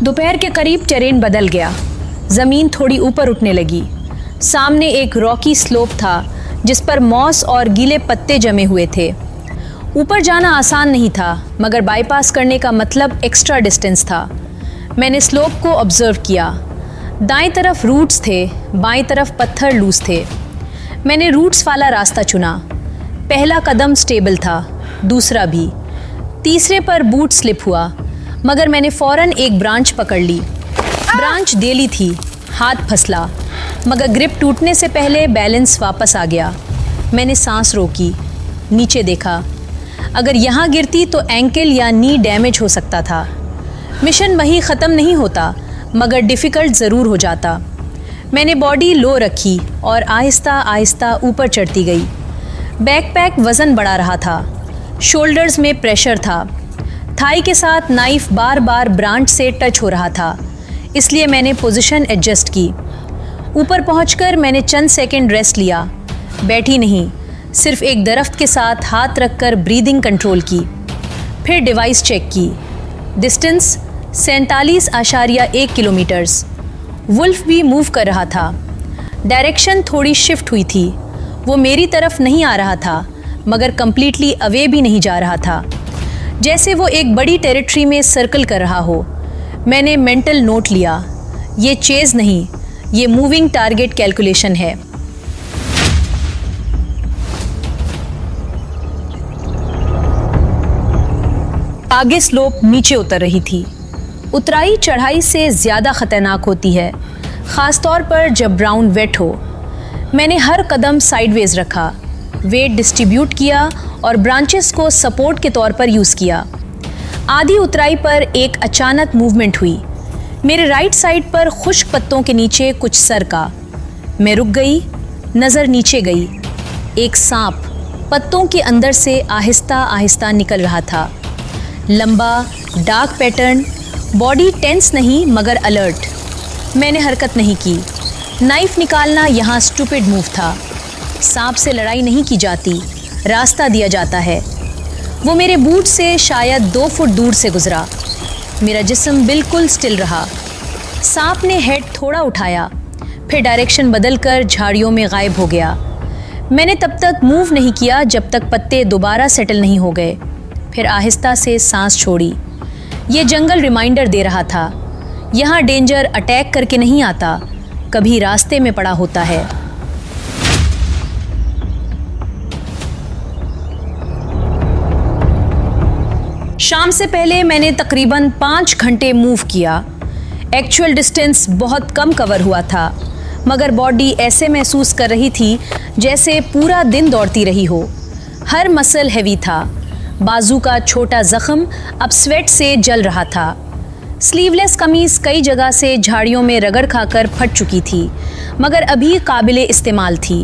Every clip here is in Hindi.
दोपहर के करीब टेरेन बदल गया। ज़मीन थोड़ी ऊपर उठने लगी। सामने एक रॉकी स्लोप था जिस पर मॉस और गीले पत्ते जमे हुए थे। ऊपर जाना आसान नहीं था, मगर बाईपास करने का मतलब एक्स्ट्रा डिस्टेंस था। मैंने स्लोप को ऑब्जर्व किया। दाएं तरफ रूट्स थे, बाएं तरफ पत्थर लूज थे। मैंने रूट्स वाला रास्ता चुना। पहला कदम स्टेबल था, दूसरा भी। तीसरे पर बूट स्लिप हुआ, मगर मैंने फ़ौरन एक ब्रांच पकड़ ली। ब्रांच देली थी, हाथ फसला, मगर ग्रिप टूटने से पहले बैलेंस वापस आ गया। मैंने सांस रोकी, नीचे देखा। अगर यहाँ गिरती तो एंकल या नी डैमेज हो सकता था। मिशन वहीं ख़त्म नहीं होता, मगर डिफ़िकल्ट ज़रूर हो जाता। मैंने बॉडी लो रखी और आहिस्ता आहिस्ता ऊपर चढ़ती गई। बैकपैक वज़न बढ़ा रहा था, शोल्डर्स में प्रेशर था। थाई के साथ नाइफ बार बार ब्रांच से टच हो रहा था, इसलिए मैंने पोजीशन एडजस्ट की। ऊपर पहुंचकर मैंने चंद सेकंड रेस्ट लिया। बैठी नहीं, सिर्फ एक दरख्त के साथ हाथ रखकर ब्रीदिंग कंट्रोल की। फिर डिवाइस चेक की। Distance 47.1 kilometres. वुल्फ भी मूव कर रहा था। डायरेक्शन थोड़ी शिफ्ट हुई थी। वो मेरी तरफ नहीं आ रहा था, मगर कम्प्लीटली अवे भी नहीं जा रहा था, जैसे वो एक बड़ी टेरिटरी में सर्कल कर रहा हो। मैंने मेंटल नोट लिया, ये चेज़ नहीं, ये मूविंग टारगेट कैलकुलेशन है। आगे स्लोप नीचे उतर रही थी। उतराई चढ़ाई से ज़्यादा ख़तरनाक होती है, ख़ास तौर पर जब ग्राउंड वेट हो। मैंने हर कदम साइडवेज रखा, वेट डिस्ट्रीब्यूट किया और ब्रांचेस को सपोर्ट के तौर पर यूज़ किया। आधी उतराई पर एक अचानक मूवमेंट हुई। मेरे राइट साइड पर खुश्क पत्तों के नीचे कुछ सरका। मैं रुक गई, नज़र नीचे गई। एक सांप पत्तों के अंदर से आहिस्ता आहिस्ता निकल रहा था। लंबा, डार्क पैटर्न, बॉडी टेंस नहीं मगर अलर्ट। मैंने हरकत नहीं की। नाइफ निकालना यहाँ स्टूपिड मूव था। सांप से लड़ाई नहीं की जाती, रास्ता दिया जाता है। वो मेरे बूट से शायद 2 फुट दूर से गुजरा। मेरा जिस्म बिल्कुल स्टिल रहा। सांप ने हेड थोड़ा उठाया, फिर डायरेक्शन बदलकर झाड़ियों में गायब हो गया। मैंने तब तक मूव नहीं किया जब तक पत्ते दोबारा सेटल नहीं हो गए। फिर आहिस्ता से सांस छोड़ी। ये जंगल रिमाइंडर दे रहा था, यहाँ डेंजर अटैक करके नहीं आता, कभी रास्ते में पड़ा होता है। शाम से पहले मैंने तकरीबन 5 घंटे मूव किया। एक्चुअल डिस्टेंस बहुत कम कवर हुआ था, मगर बॉडी ऐसे महसूस कर रही थी जैसे पूरा दिन दौड़ती रही हो। हर मसल हैवी था। बाजू का छोटा जख्म अब स्वेट से जल रहा था। स्लीवलेस कमीज़ कई जगह से झाड़ियों में रगड़ खाकर फट चुकी थी, मगर अभी काबिले इस्तेमाल थी।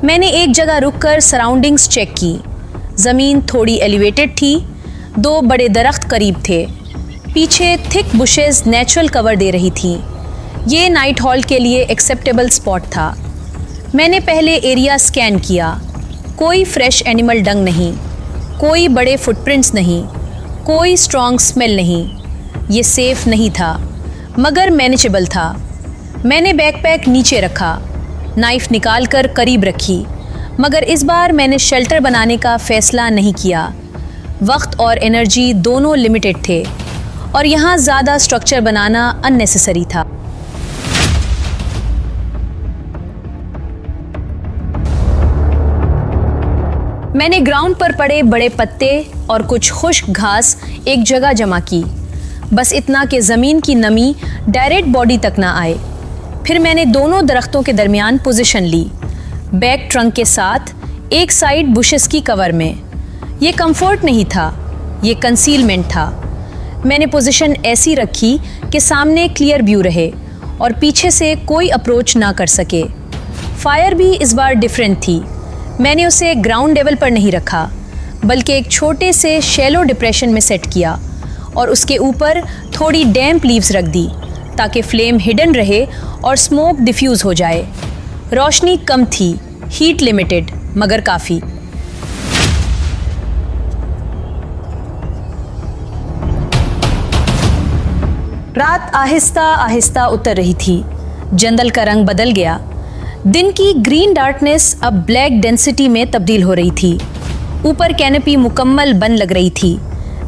मैंने एक जगह रुककर सराउंडिंग्स चेक की। ज़मीन थोड़ी एलिवेटेड थी। 2 बड़े दरख्त करीब थे। पीछे थिक बुशेस नेचुरल कवर दे रही थीं। ये नाइट हॉल के लिए एक्सेप्टेबल स्पॉट था। मैंने पहले एरिया स्कैन किया। कोई फ्रेश एनिमल डंग नहीं, कोई बड़े फुटप्रिंट्स नहीं, कोई स्ट्रॉन्ग स्मेल नहीं। ये सेफ नहीं था, मगर मैनेजेबल था। मैंने बैकपैक नीचे रखा, नाइफ निकालकर करीब रखी, मगर इस बार मैंने शेल्टर बनाने का फ़ैसला नहीं किया। वक्त और एनर्जी दोनों लिमिटेड थे, और यहाँ ज़्यादा स्ट्रक्चर बनाना अननेसेसरी था। मैंने ग्राउंड पर पड़े बड़े पत्ते और कुछ खुश्क घास एक जगह जमा की, बस इतना कि ज़मीन की नमी डायरेक्ट बॉडी तक ना आए। फिर मैंने दोनों दरख्तों के दरमियान पोजीशन ली, बैक ट्रंक के साथ, एक साइड बुशेस की कवर में। ये कंफर्ट नहीं था, ये कंसीलमेंट था। मैंने पोजीशन ऐसी रखी कि सामने क्लियर व्यू रहे और पीछे से कोई अप्रोच ना कर सके। फायर भी इस बार डिफरेंट थी। मैंने उसे ग्राउंड लेवल पर नहीं रखा, बल्कि एक छोटे से शैलो डिप्रेशन में सेट किया और उसके ऊपर थोड़ी डैम्प लीव्स रख दी ताकि फ्लेम हिडन रहे और स्मोक डिफ्यूज़ हो जाए। रोशनी कम थी, हीट लिमिटेड, मगर काफ़ी। रात आहिस्ता आहिस्ता उतर रही थी। जंगल का रंग बदल गया। दिन की ग्रीन डार्कनेस अब ब्लैक डेंसिटी में तब्दील हो रही थी। ऊपर कैनोपी मुकम्मल बंद लग रही थी।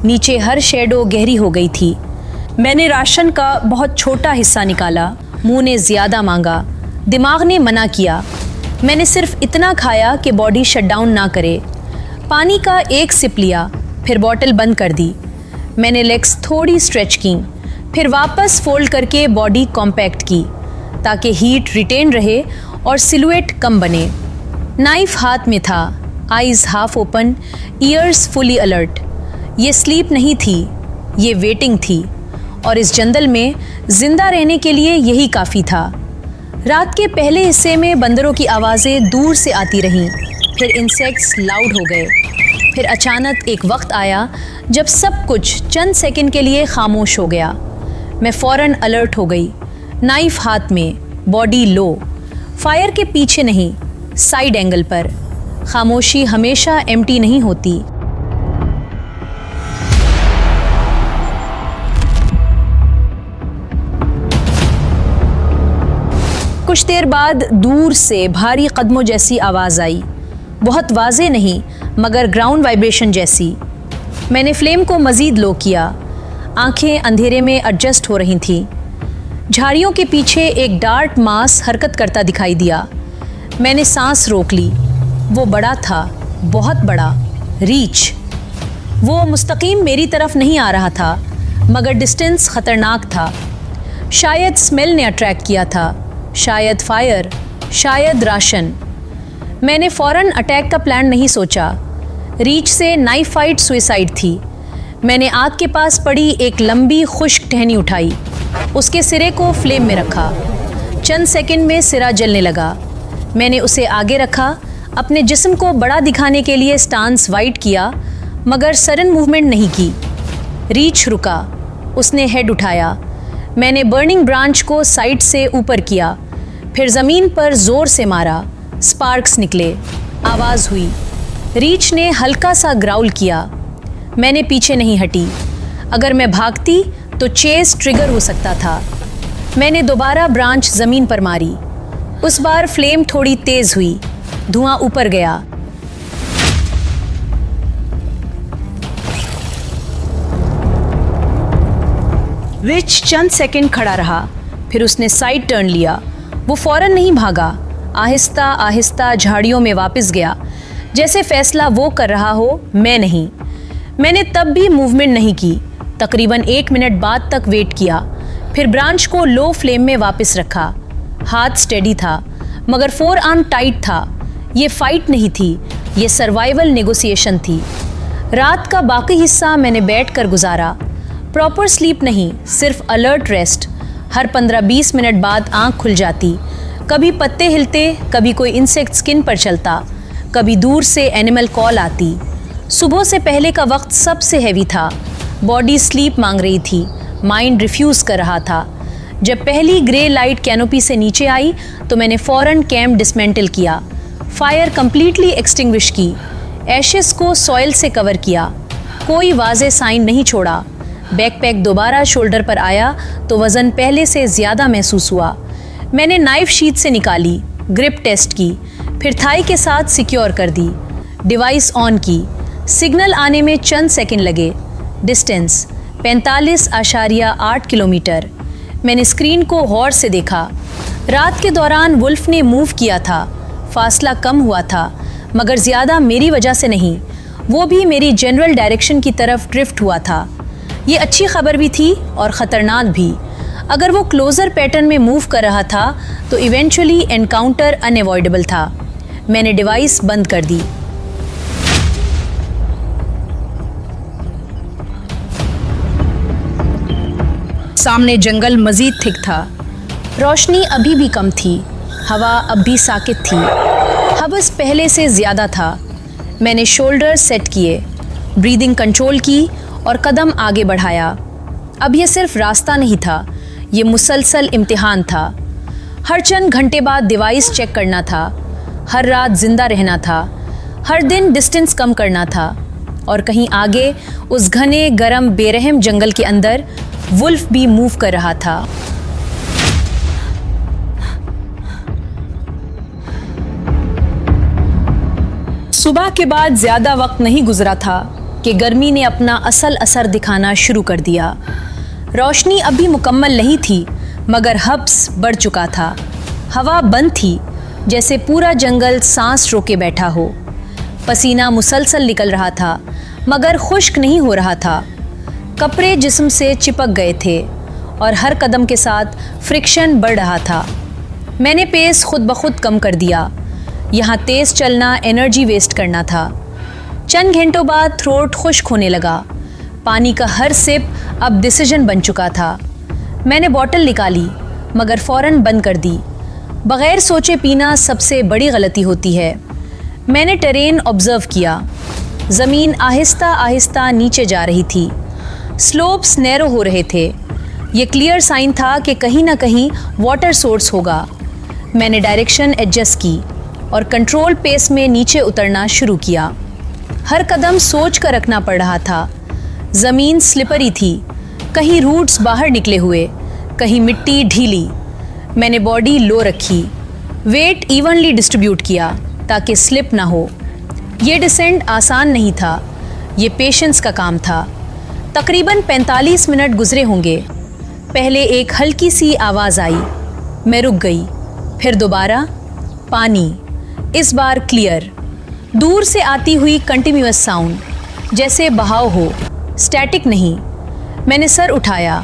नीचे हर शेडो गहरी हो गई थी। मैंने राशन का बहुत छोटा हिस्सा निकाला। मुंह ने ज़्यादा मांगा, दिमाग ने मना किया। मैंने सिर्फ इतना खाया कि बॉडी शटडाउन ना करे। पानी का एक सिप लिया, फिर बॉटल बंद कर दी। मैंने लेग्स थोड़ी स्ट्रेच की, फिर वापस फोल्ड करके बॉडी कॉम्पैक्ट की ताकि हीट रिटेन रहे और सिलुएट कम बने। नाइफ हाथ में था, eyes half open, years fully alert. ये स्लीप नहीं थी, ये वेटिंग थी, और इस जंगल में जिंदा रहने के लिए यही काफ़ी था। रात के पहले हिस्से में बंदरों की आवाज़ें दूर से आती रहीं, फिर इंसेक्ट्स लाउड हो गए। फिर अचानक एक वक्त आया जब सब कुछ चंद सेकंड के लिए खामोश हो गया। मैं फ़ौरन अलर्ट हो गई, नाइफ हाथ में, बॉडी लो, फायर के पीछे नहीं, साइड एंगल पर। खामोशी हमेशा एम्प्टी नहीं होती। कुछ देर बाद दूर से भारी कदमों जैसी आवाज़ आई, बहुत वाज़े नहीं मगर ग्राउंड वाइब्रेशन जैसी। मैंने फ्लेम को मज़ीद लो किया। आंखें अंधेरे में एडजस्ट हो रही थीं। झाड़ियों के पीछे एक डार्क मास हरकत करता दिखाई दिया। मैंने सांस रोक ली। वो बड़ा था, बहुत बड़ा, रीच। वो मुस्तकीम मेरी तरफ नहीं आ रहा था, मगर डिस्टेंस ख़तरनाक था। शायद स्मेल ने अट्रैक्ट किया था, शायद फायर, शायद राशन। मैंने फ़ौरन अटैक का प्लान नहीं सोचा। रीच से नाइफ फाइट सुइसाइड थी। मैंने आग के पास पड़ी एक लंबी खुश्क टहनी उठाई, उसके सिरे को फ्लेम में रखा। चंद सेकंड में सिरा जलने लगा। मैंने उसे आगे रखा, अपने जिस्म को बड़ा दिखाने के लिए स्टांस वाइड किया, मगर सडन मूवमेंट नहीं की। रीच रुका, उसने हेड उठाया। मैंने बर्निंग ब्रांच को साइड से ऊपर किया, फिर ज़मीन पर ज़ोर से मारा। स्पार्क्स निकले, आवाज़ हुई। रीच ने हल्का सा ग्राउल किया। मैंने पीछे नहीं हटी। अगर मैं भागती तो चेस ट्रिगर हो सकता था। मैंने दोबारा ब्रांच ज़मीन पर मारी। उस बार फ्लेम थोड़ी तेज़ हुई, धुआं ऊपर गया। रिच चंद सेकंड खड़ा रहा, फिर उसने साइड टर्न लिया। वो फ़ौरन नहीं भागा, आहिस्ता आहिस्ता झाड़ियों में वापस गया, जैसे फैसला वो कर रहा हो, मैं नहीं। मैंने तब भी मूवमेंट नहीं की। तकरीबन 1 मिनट बाद तक वेट किया, फिर ब्रांच को लो फ्लेम में वापस रखा। हाथ स्टेडी था, मगर 4 आर्म टाइट था। ये फाइट नहीं थी, ये सर्वाइवल नेगोशिएशन थी। रात का बाकी हिस्सा मैंने बैठकर गुजारा। प्रॉपर स्लीप नहीं, सिर्फ अलर्ट रेस्ट। हर 15-20 मिनट बाद आंख खुल जाती। कभी पत्ते हिलते, कभी कोई इंसेक्ट स्किन पर चलता, कभी दूर से एनिमल कॉल आती। सुबह से पहले का वक्त सबसे हैवी था। बॉडी स्लीप मांग रही थी, माइंड रिफ्यूज़ कर रहा था। जब पहली ग्रे लाइट कैनोपी से नीचे आई तो मैंने फ़ौरन कैंप डिसमेंटल किया। फायर कंप्लीटली एक्सटिंग्विश की, एशेस को सॉइल से कवर किया, कोई वाज़े साइन नहीं छोड़ा। बैकपैक दोबारा शोल्डर पर आया तो वज़न पहले से ज़्यादा महसूस हुआ। मैंने नाइफ शीट से निकाली, ग्रिप टेस्ट की, फिर थाई के साथ सिक्योर कर दी। डिवाइस ऑन की, सिग्नल आने में चंद सेकंड लगे। Distance 45.8 kilometre. मैंने स्क्रीन को गौर से देखा। रात के दौरान वुल्फ ने मूव किया था, फासला कम हुआ था, मगर ज़्यादा मेरी वजह से नहीं। वो भी मेरी जनरल डायरेक्शन की तरफ ड्रिफ्ट हुआ था। ये अच्छी खबर भी थी और ख़तरनाक भी। अगर वो क्लोज़र पैटर्न में मूव कर रहा था तो इवेंचुअली एनकाउंटर अनएवॉइडेबल था। मैंने डिवाइस बंद कर दी। सामने जंगल मज़ीद थिक था। रोशनी अभी भी कम थी, हवा अब भी साकित थी। हबस पहले से ज़्यादा था। मैंने शोल्डर सेट किए, ब्रीदिंग कंट्रोल की और कदम आगे बढ़ाया। अब यह सिर्फ रास्ता नहीं था, ये मुसलसल इम्तिहान था। हर चंद घंटे बाद डिवाइस चेक करना था, हर रात जिंदा रहना था, हर दिन डिस्टेंस कम करना था। और कहीं आगे उस घने गरम बेरहम जंगल के अंदर वुल्फ भी मूव कर रहा था। सुबह के बाद ज्यादा वक्त नहीं गुजरा था कि गर्मी ने अपना असल असर दिखाना शुरू कर दिया। रोशनी अभी मुकम्मल नहीं थी, मगर हब्स बढ़ चुका था। हवा बंद थी, जैसे पूरा जंगल सांस रोके बैठा हो। पसीना मुसलसल निकल रहा था, मगर खुश्क नहीं हो रहा था। कपड़े जिस्म से चिपक गए थे और हर कदम के साथ फ्रिक्शन बढ़ रहा था। मैंने पेस खुद ब खुद कम कर दिया। यहाँ तेज़ चलना एनर्जी वेस्ट करना था। चंद घंटों बाद थ्रोट खुश्क होने लगा। पानी का हर सिप अब डिसीजन बन चुका था। मैंने बॉटल निकाली, मगर फ़ौरन बंद कर दी। बग़ैर सोचे पीना सबसे बड़ी गलती होती है। मैंने टेरेन ऑब्ज़र्व किया। ज़मीन आहिस्ता आहिस्ता नीचे जा रही थी। स्लोप्स नैरो हो रहे थे। ये क्लियर साइन था कि कहीं ना कहीं वाटर सोर्स होगा। मैंने डायरेक्शन एडजस्ट की और कंट्रोल पेस में नीचे उतरना शुरू किया। हर कदम सोच कर रखना पड़ रहा था। ज़मीन स्लिपरी थी, कहीं रूट्स बाहर निकले हुए, कहीं मिट्टी ढीली। मैंने बॉडी लो रखी, वेट इवनली डिस्ट्रीब्यूट किया ताकि स्लिप ना हो। ये डिसेंट आसान नहीं था, ये पेशेंस का काम था। तकरीबन 45 मिनट गुजरे होंगे। पहले एक हल्की सी आवाज़ आई। मैं रुक गई। फिर दोबारा पानी, इस बार क्लियर। दूर से आती हुई कंटिन्यूअस साउंड, जैसे बहाव हो, स्टैटिक नहीं। मैंने सर उठाया,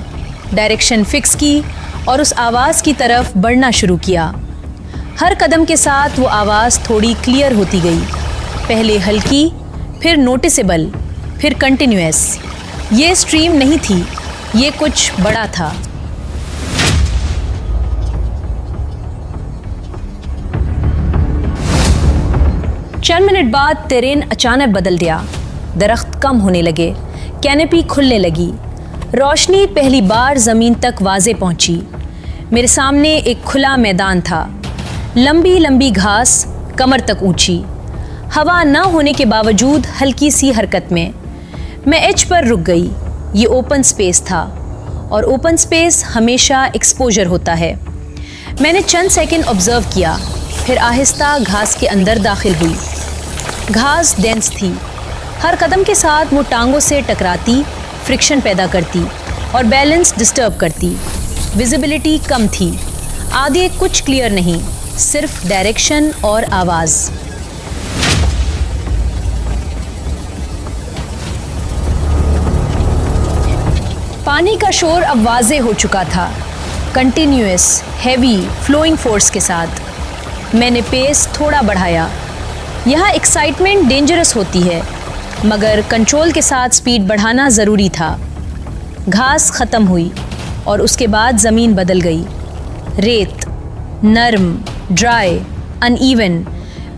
डायरेक्शन फिक्स की और उस आवाज़ की तरफ बढ़ना शुरू किया। हर कदम के साथ वो आवाज़ थोड़ी क्लियर होती गई। पहले हल्की, फिर नोटिसेबल, फिर कंटिन्यूअस। ये स्ट्रीम नहीं थी, ये कुछ बड़ा था। चंद मिनट बाद टेरेन अचानक बदल गया। दरख्त कम होने लगे, कैनोपी खुलने लगी। रोशनी पहली बार ज़मीन तक वाज़े पहुंची। मेरे सामने एक खुला मैदान था। लंबी लंबी घास कमर तक ऊंची। हवा न होने के बावजूद हल्की सी हरकत में। मैं एज पर रुक गई। ये ओपन स्पेस था और ओपन स्पेस हमेशा एक्सपोजर होता है। मैंने चंद सेकंड ऑब्जर्व किया, फिर आहिस्ता घास के अंदर दाखिल हुई। घास डेंस थी। हर कदम के साथ वो टांगों से टकराती, फ्रिक्शन पैदा करती और बैलेंस डिस्टर्ब करती। विजिबिलिटी कम थी। आगे कुछ क्लियर नहीं, सिर्फ डायरेक्शन और आवाज़। पानी का शोर अब वाज़े हो चुका था, कंटिन्यूअस, हैवी, फ्लोइंग फोर्स के साथ। मैंने पेस थोड़ा बढ़ाया। यहाँ एक्साइटमेंट डेंजरस होती है, मगर कंट्रोल के साथ स्पीड बढ़ाना ज़रूरी था। घास ख़त्म हुई और उसके बाद ज़मीन बदल गई। रेत, नरम, ड्राई, अनइवन,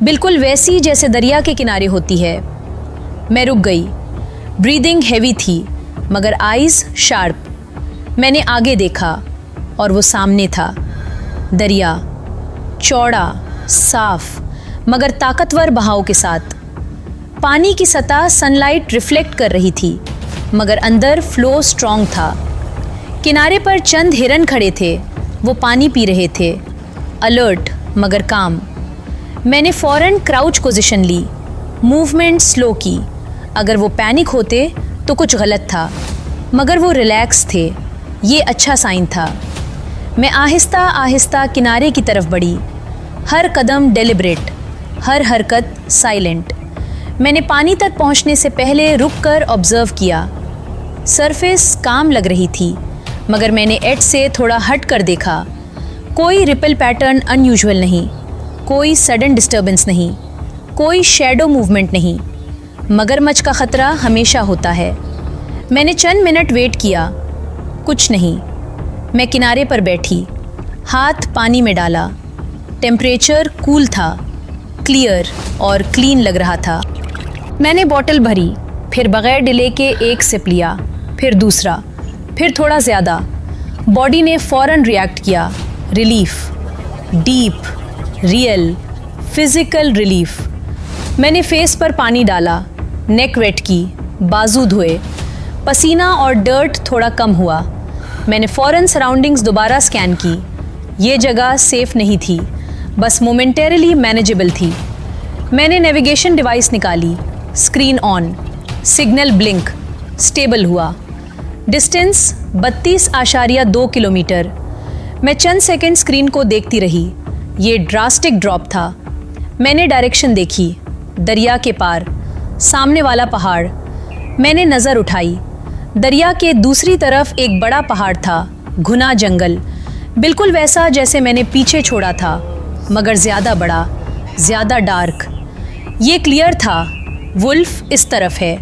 बिल्कुल वैसी जैसे दरिया के किनारे होती है। मैं रुक गई। ब्रीदिंग हैवी थी, मगर आइज़ शार्प। मैंने आगे देखा और वो सामने था। दरिया, चौड़ा, साफ, मगर ताकतवर बहाव के साथ। पानी की सतह सनलाइट रिफ्लेक्ट कर रही थी, मगर अंदर फ्लो स्ट्रॉन्ग था। किनारे पर चंद हिरन खड़े थे, वो पानी पी रहे थे, अलर्ट मगर काम। मैंने फ़ौरन क्राउच पोजीशन ली, मूवमेंट स्लो की। अगर वो पैनिक होते तो कुछ गलत था, मगर वो रिलैक्स थे, ये अच्छा साइन था। मैं आहिस्ता आहिस्ता किनारे की तरफ बढ़ी, हर कदम डेलिब्रेट, हर हरकत साइलेंट। मैंने पानी तक पहुंचने से पहले रुककर ऑब्जर्व किया। सरफेस काम लग रही थी, मगर मैंने एज से थोड़ा हट कर देखा। कोई रिपल पैटर्न अनयूजुअल नहीं, कोई सडन डिस्टर्बेंस नहीं, कोई शैडो मूवमेंट नहीं। मगरमच्छ का ख़तरा हमेशा होता है। मैंने चंद मिनट वेट किया, कुछ नहीं। मैं किनारे पर बैठी, हाथ पानी में डाला। टेम्परेचर कूल था, क्लियर और क्लीन लग रहा था। मैंने बॉटल भरी, फिर बग़ैर डिले के एक सिप लिया, फिर दूसरा, फिर थोड़ा ज़्यादा। बॉडी ने फ़ौरन रिएक्ट किया। Relief, deep, real, physical relief. मैंने फेस पर पानी डाला, नेक वेट की, बाजू धोए। पसीना और डर्ट थोड़ा कम हुआ। मैंने फ़ौरन सराउंडिंग्स दोबारा स्कैन की। ये जगह सेफ नहीं थी, बस मोमेंटरीली मैनेजेबल थी। मैंने नेविगेशन डिवाइस निकाली, screen on, signal blink, stable हुआ। Distance 32.2 kilometre. मैं चंद सेकंड स्क्रीन को देखती रही। ये ड्रास्टिक ड्रॉप था। मैंने डायरेक्शन देखी, दरिया के पार, सामने वाला पहाड़। मैंने नज़र उठाई। दरिया के दूसरी तरफ एक बड़ा पहाड़ था, घुना जंगल, बिल्कुल वैसा जैसे मैंने पीछे छोड़ा था, मगर ज़्यादा बड़ा, ज़्यादा डार्क। ये क्लियर था, वुल्फ इस तरफ है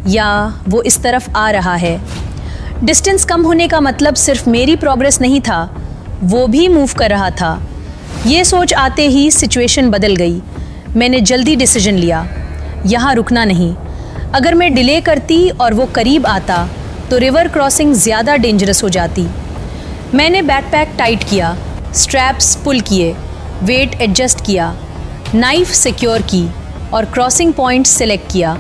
या वो इस तरफ आ रहा है। डिस्टेंस कम होने का मतलब सिर्फ मेरी प्रोग्रेस नहीं था, वो भी मूव कर रहा था। ये सोच आते ही सिचुएशन बदल गई। मैंने जल्दी डिसीजन लिया, यहाँ रुकना नहीं। अगर मैं डिले करती और वो करीब आता तो रिवर क्रॉसिंग ज़्यादा डेंजरस हो जाती। मैंने बैकपैक टाइट किया, स्ट्रैप्स पुल किए, वेट एडजस्ट किया, नाइफ सिक्योर की और क्रॉसिंग पॉइंट सेलेक्ट किया।